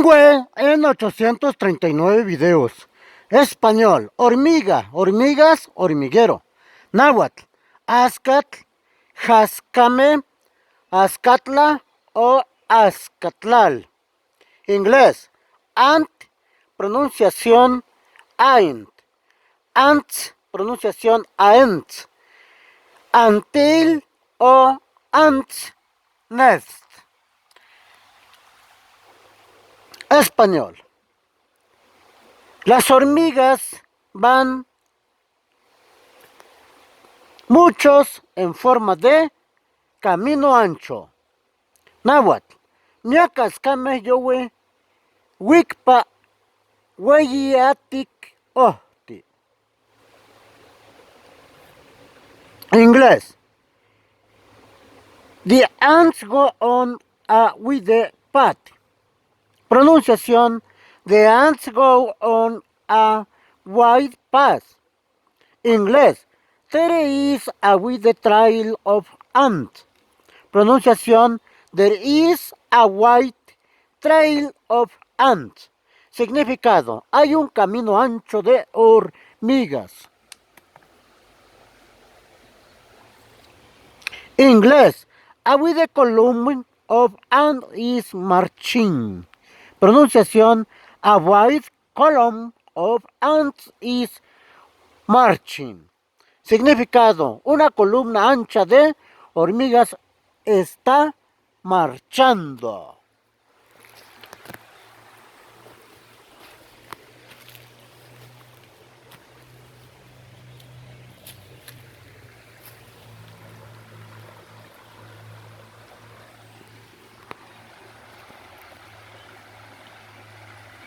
Fue en 839 videos. Español, hormiga, hormigas, hormiguero. Náhuatl, azcatl, jascame, azcatla o azcatlal. Inglés, ant, pronunciación aint. Ants, pronunciación aent. Until o ants nest. Español. Las hormigas van muchos en forma de camino ancho. Náhuatl. Ñacascame yowe wikpa weyiatic ohti. Inglés. The ants go on with the path. Pronunciación. The ants go on a wide path. Inglés. There is a with the trail of ants. Pronunciación. There is a white trail of ants. Significado. Hay un camino ancho de hormigas. Inglés. A with the column of ants is marching. Pronunciación. A wide column of ants is marching. Significado. Una columna ancha de hormigas está marchando.